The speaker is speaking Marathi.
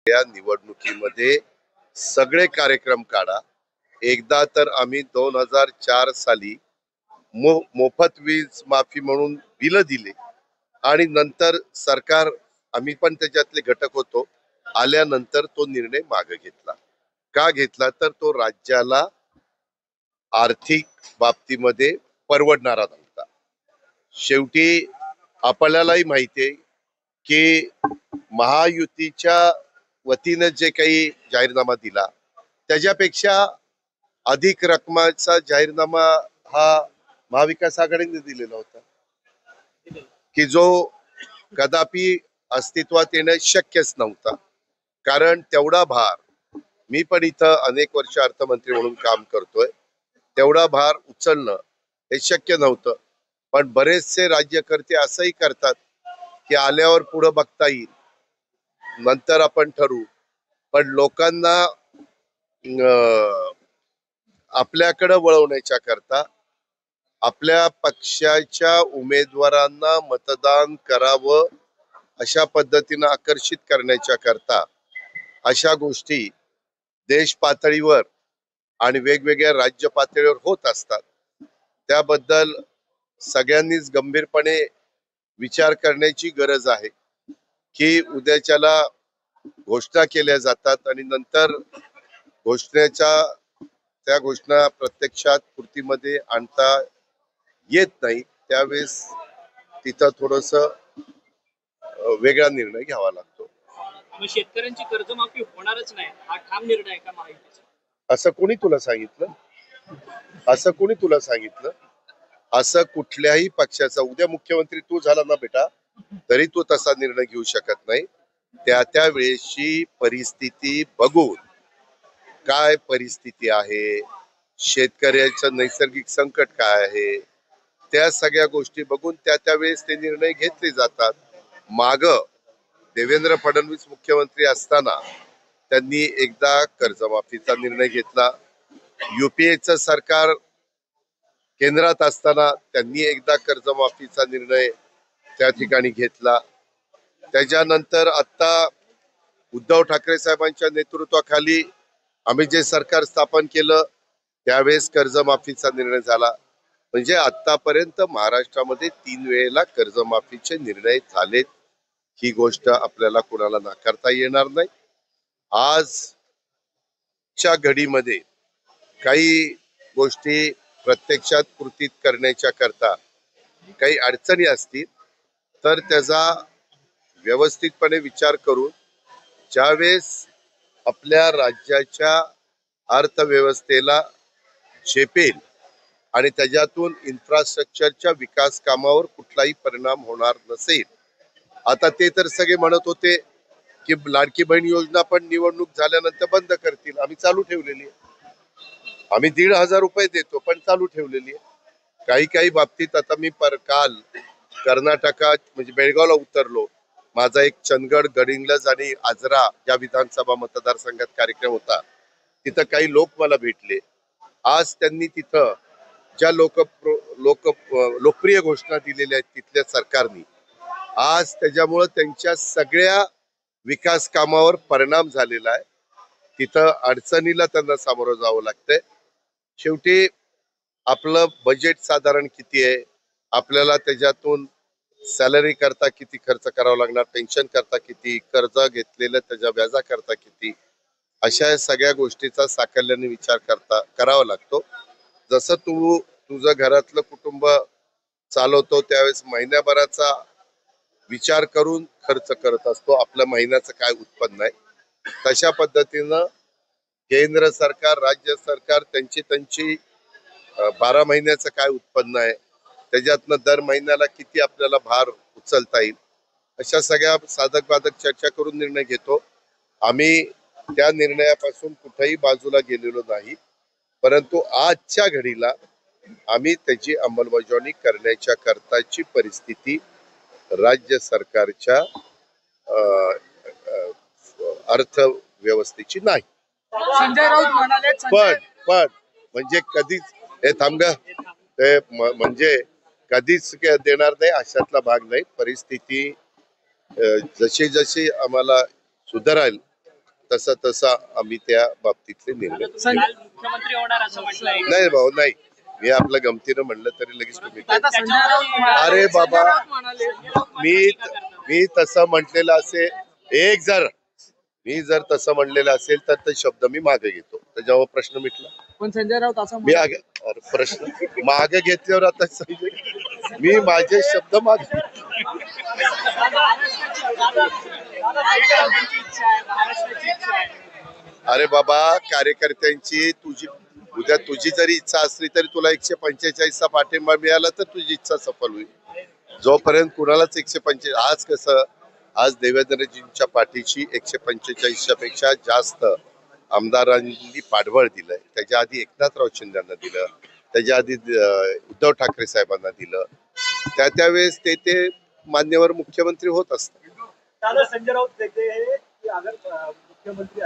या निवडणुकीमध्ये सगळे कार्यक्रम काढा। एकदा तर आम्ही 2004 साली मोफत वीज माफी म्हणून बिल दिले आणि नंतर सरकार, आम्ही पण त्याच्यातले घटक होतो, आल्यानंतर तो निर्णय मागे घेतला। का घेतला तर तो राज्याला आर्थिक बाबतीमध्ये परवडणारा नव्हता। शेवटी आपल्यालाही माहिती आहे की महायुतीच्या वतीने जे काही जाहीरनामा दिला त्याच्यापेक्षा अधिक रकमाचा जाहीरनामा हा महाविकास आघाडीने दिलेला होता, की जो कदापि अस्तित्वात येणं शक्यच नव्हता। कारण तेवढा भार, मी पण इथं अनेक वर्ष अर्थमंत्री म्हणून काम करतोय, तेवढा भार उचलणं हे शक्य नव्हतं। पण बरेचसे राज्यकर्ते असंही करतात की आल्यावर पुढे बघता येईल, नंतर आपण ठरवू। पण लोकांना आपल्याकडे वळवण्याच्या करता, आपल्या पक्षाच्या उमेदवारांना मतदान करावं अशा पद्धतीने आकर्षित करण्याच्या करता अशा गोष्टी देश पातळीवर आणि वेगवेगळ्या राज्य पातळीवर होत असतात। त्याबद्दल सगळ्यांनीच गंभीरपणे विचार करण्याची गरज आहे की उद्याच्याला घोषणा केल्या जातात आणि नंतर त्या घोषणा प्रत्यक्षात पूर्तीमध्ये आणता येत नाही, त्यावेळेस तिथं थोडस वेगळा निर्णय घ्यावा लागतो। शेतकऱ्यांची कर्जमाफी होणारच नाही हा ठाम निर्णय आहे का महायुतीचा? असं कोणी तुला सांगितलं? असं कुठल्याही पक्षाचा, उद्या मुख्यमंत्री तू झाला ना बेटा, तरी तू तसा निर्णय घेऊ शकत नाही। त्या वेळेची परिस्थिती बघून, काय परिस्थिती आहे, शेतकऱ्याचं नैसर्गिक संकट काय आहे, त्या सगळ्या गोष्टी बघून त्या वेळेस ते निर्णय घेतले जातात। माग देवेंद्र फडणवीस मुख्यमंत्री असताना त्यांनी एकदा कर्जमाफीचा निर्णय घेतला। युपीएचं सरकार केंद्रात असताना त्यांनी एकदा कर्जमाफीचा निर्णय त्या ठिकाणी घेतला। त्याच्यानंतर आता उद्धव ठाकरे साहेबांच्या नेतृत्वाखाली आम्ही जे सरकार स्थापन केलं त्यावेळेस कर्जमाफीचा निर्णय झाला। म्हणजे आतापर्यंत महाराष्ट्रामध्ये 3 वेळेला कर्जमाफीचे निर्णय झालेत, ही गोष्ट आपल्याला कोणाला नाकारता येणार नाही। आजच्या घडीमध्ये काही गोष्टी प्रत्यक्षात कृतीत करण्याच्या करता काही अडचणी असतील तर त्याचा व्यवस्थितपणे विचार करून ज्यावेळेस आपल्या राज्याच्या अर्थव्यवस्थेला झेपेल आणि त्याच्यातून इन्फ्रास्ट्रक्चरच्या विकास कामावर कुठलाही परिणाम होणार नसेल। आता ते तर सगळे म्हणत होते की लाडकी बहीण योजना पण निवडणूक झाल्यानंतर बंद करतील, आम्ही चालू ठेवलेली आहे। आम्ही 1,500 रुपये देतो पण चालू ठेवलेली आहे। काही बाबतीत आता मी काल कर्नाटकात म्हणजे बेळगावला उतरलो, माझा एक चंदगड, गडिंग्लज आणि आजरा या विधानसभा मतदारसंघात कार्यक्रम होता, तिथं काही लोक मला भेटले। आज त्यांनी तिथं ज्या लोकप्रिय घोषणा दिलेल्या आहेत तिथल्या सरकारनी, आज त्याच्यामुळे त्यांच्या सगळ्या विकास कामावर परिणाम झालेला आहे। तिथं अडचणीला त्यांना सामोरं जावं लागतंय। शेवटी आपलं बजेट साधारण किती आहे, आपल्याला त्याच्यातून सॅलरी करता किती खर्च करावा लागणार, पेन्शन करता किती, कर्ज घेतलेलं त्याच्या व्याजा करता किती, अशा सगळ्या गोष्टीचा साकल्याने विचार करावा लागतो। जसं तू तुझं घरातलं कुटुंब चालवतो त्यावेळेस महिन्याभराचा विचार करून खर्च करत असतो, आपल्या महिन्याचं काय उत्पन्न आहे, तशा पद्धतीनं केंद्र सरकार, राज्य सरकार त्यांची 12 महिन्याचं काय उत्पन्न आहे, त्याच्यातनं दर महिन्याला किती आपल्याला भार उचलता येईल, अशा सगळ्या साधक बाधक चर्चा करून निर्णय घेतो। आम्ही त्या निर्णयापासून कुठेही बाजूला गेलेलो नाही, परंतु आजच्या घडीला आम्ही त्याची अंमलबजावणी करण्याच्या करताची परिस्थिती राज्य सरकारच्या अर्थव्यवस्थेची नाही। संजय राऊत म्हणाले पण म्हणजे कधीच हे ते म्हणजे कधीच देणार नाही अशातला भाग नाही। परिस्थिती जशी जशी आम्हाला सुधारेल तसं तसं आम्ही त्या बाबतीतले निर्णय आता तुम्ही काल मुख्यमंत्री होणार असं म्हटलंय. नाही भाऊ नाही. मी आपलं गमतीनं म्हणलं तरी लगेच तुम्ही काय- आता संजय राऊत म्हणाले- अरे बाबा, संजय राऊत म्हणाले मी तसं म्हटलेलं असेल मी जर तसं म्हणलेलं असेल तर ते शब्द मी मागे घेतो, त्याच्यावर प्रश्न मिटला. पण संजय राऊत असं मी म्हणाले- अरे प्रश्न मागे घेतल्यावर आता मी माझे शब्द मागे महाराष्ट्राची इच्छा आहे, महाराष्ट्राची इच्छा आहे. अरे बाबा, कार्यकर्त्यांची उद्या तुझी जरी इच्छा असली तरी तुला 145चा पाठिंबा मिळाला तर तुझी इच्छा सफल होईल. जोपर्यंत कुणालाच 145, आज देवेंद्रजींच्या पाठीशी 145च्या पेक्षा जास्त आमदारांनी पाठबळ दिलंय. त्याच्या आधी एकनाथराव शिंदेना दिलं, त्याच्या आधी उद्धव ठाकरे साहेबांना दिलं. त्यावेळेस ते मान्यवर मुख्यमंत्री होत असतात. संजय राउत कहते हैं कि अगर मुख्यमंत्री